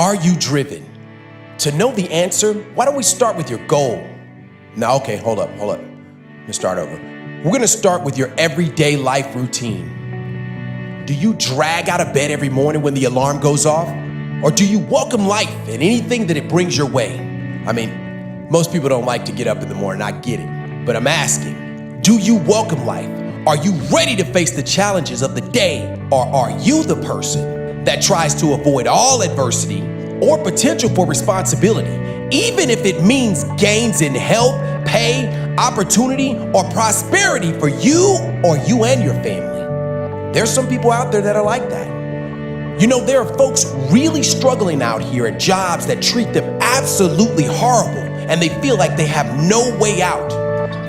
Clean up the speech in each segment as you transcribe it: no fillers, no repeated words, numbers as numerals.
Are you driven? To know the answer, why don't we start with your goal? Now, okay, hold up. Let's start over. We're gonna start with your everyday life routine. Do you drag out of bed every morning when the alarm goes off? Or do you welcome life and anything that it brings your way? I mean, most people don't like to get up in the morning, I get it. But I'm asking, do you welcome life? Are you ready to face the challenges of the day? Or are you the person that tries to avoid all adversity or potential for responsibility, even if it means gains in health, pay, opportunity, or prosperity for you or you and your family? There's some people out there that are like that. You know, there are folks really struggling out here at jobs that treat them absolutely horrible, and they feel like they have no way out.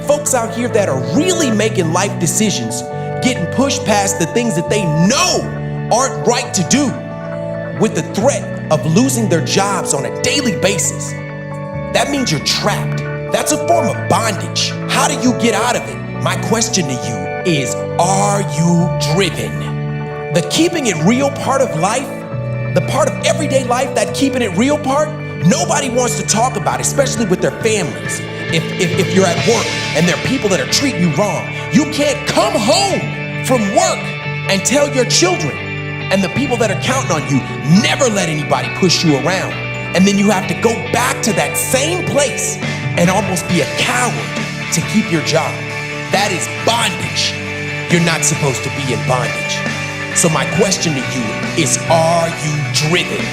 Folks out here that are really making life decisions, getting pushed past the things that they know aren't right to do, with the threat of losing their jobs on a daily basis. That means you're trapped. That's a form of bondage. How do you get out of it? My question to you is, are you driven? The keeping it real part of life, the part of everyday life, that keeping it real part, nobody wants to talk about, especially with their families. If you're at work and there are people that are treating you wrong, you can't come home from work and tell your children and the people that are counting on you, never let anybody push you around. And then you have to go back to that same place and almost be a coward to keep your job. That is bondage. You're not supposed to be in bondage. So my question to you is, are you driven?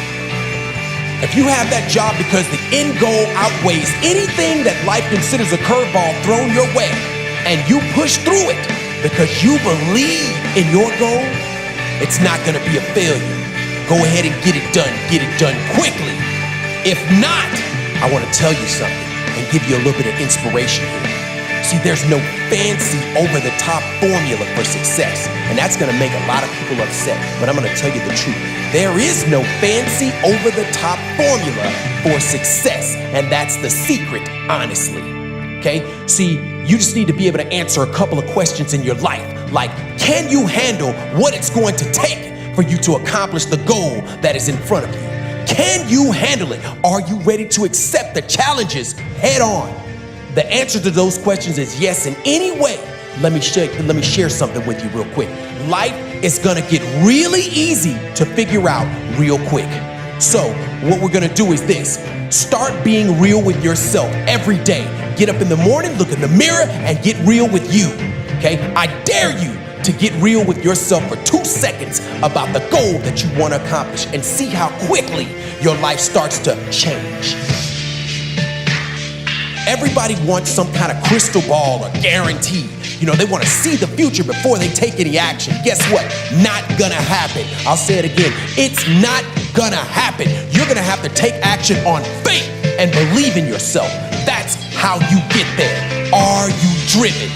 If you have that job because the end goal outweighs anything that life considers a curveball thrown your way, and you push through it because you believe in your goal, it's not gonna be a failure. Go ahead and get it done quickly. If not, I wanna tell you something and give you a little bit of inspiration here. See, there's no fancy over-the-top formula for success, and that's gonna make a lot of people upset, but I'm gonna tell you the truth. There is no fancy over-the-top formula for success, and that's the secret, honestly, okay? See, you just need to be able to answer a couple of questions in your life, like, can you handle what it's going to take for you to accomplish the goal that is in front of you? Can you handle it? Are you ready to accept the challenges head on? The answer to those questions is yes. In any way, let me share something with you real quick. Life is gonna get really easy to figure out real quick. So what we're gonna do is this: start being real with yourself every day. Get up in the morning, look in the mirror, and get real with you, okay? I dare you to get real with yourself for 2 seconds about the goal that you wanna accomplish, and see how quickly your life starts to change. Everybody wants some kind of crystal ball or guarantee. You know, they want to see the future before they take any action. Guess what? Not gonna happen. I'll say it again. It's not gonna happen. You're gonna have to take action on faith and believe in yourself. That's how you get there. Are you driven?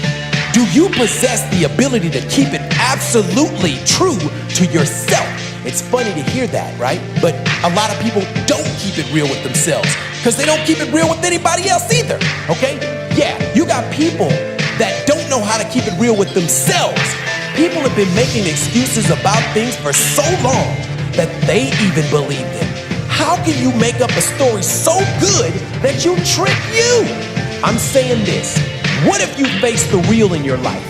Do you possess the ability to keep it absolutely true to yourself? It's funny to hear that, right? But a lot of people don't keep it real with themselves because they don't keep it real with anybody else either, okay? Yeah, you got people that don't know how to keep it real with themselves. People have been making excuses about things for so long that they even believe them. How can you make up a story so good that you trick you? I'm saying this: what if you face the real in your life?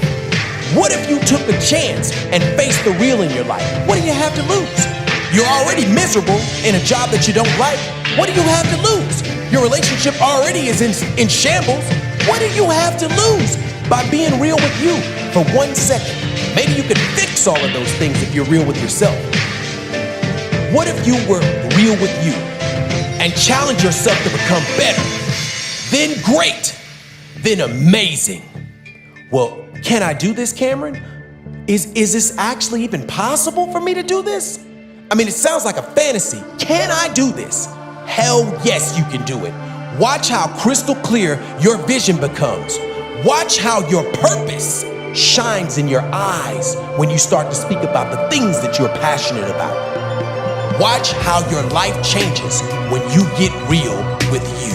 What if you took a chance and faced the real in your life? What do you have to lose? You're already miserable in a job that you don't like. What do you have to lose? Your relationship already is in shambles. What do you have to lose by being real with you for 1 second? Maybe you could fix all of those things if you're real with yourself. What if you were real with you and challenge yourself to become better, then great, then amazing? Well, can I do this, Cameron? Is this actually even possible for me to do this? I mean, it sounds like a fantasy. Can I do this? Hell yes, you can do it. Watch how crystal clear your vision becomes. Watch how your purpose shines in your eyes when you start to speak about the things that you're passionate about. Watch how your life changes when you get real with you.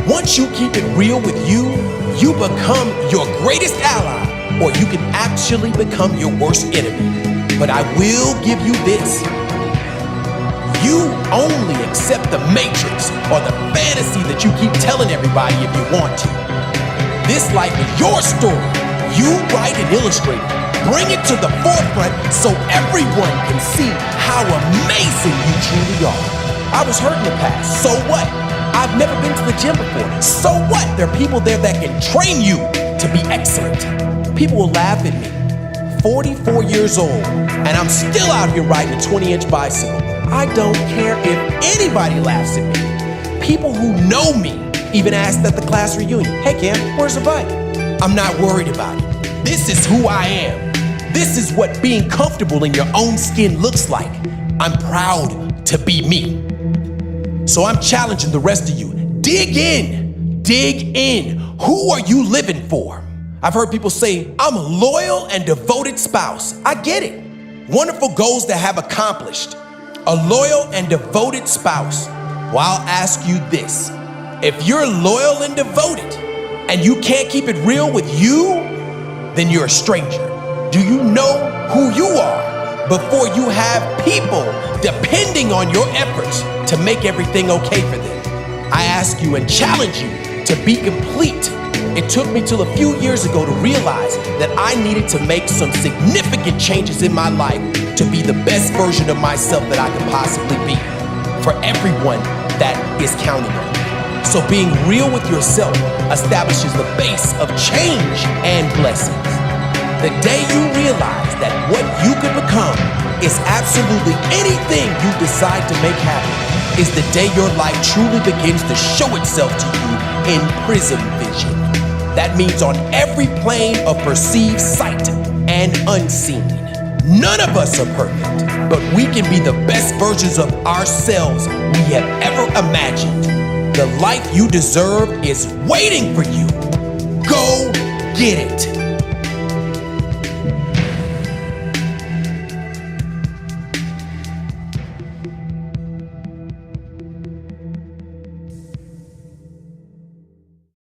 Once you keep it real with you, you become your greatest ally, or you can actually become your worst enemy. But I will give you this: you only accept the matrix or the fantasy that you keep telling everybody if you want to. This life is your story. You write and illustrate it. Bring it to the forefront so everyone can see how amazing you truly are. I was hurt in the past. So what? I've never been to the gym before. So what? There are people there that can train you to be excellent. People will laugh at me. 44 years old, and I'm still out here riding a 20-inch bicycle. I don't care if anybody laughs at me. People who know me even asked at the class reunion, "Hey Cam, where's the bike?" I'm not worried about it. This is who I am. This is what being comfortable in your own skin looks like. I'm proud to be me. So I'm challenging the rest of you. Dig in. Dig in. Who are you living for? I've heard people say, "I'm a loyal and devoted spouse." I get it. Wonderful goals to have accomplished. A loyal and devoted spouse. Well, I'll ask you this. If you're loyal and devoted and you can't keep it real with you, then you're a stranger. Do you know who you are before you have people depending on your efforts to make everything okay for them? I ask you and challenge you to be complete. It took me till a few years ago to realize that I needed to make some significant changes in my life to be the best version of myself that I could possibly be for everyone that is counting on me. So being real with yourself establishes the base of change and blessings. The day you realize that what you could become is absolutely anything you decide to make happen is the day your life truly begins to show itself to you in prism vision. That means on every plane of perceived sight and unseen. None of us are perfect, but we can be the best versions of ourselves we have ever imagined. The life you deserve is waiting for you. Go get it.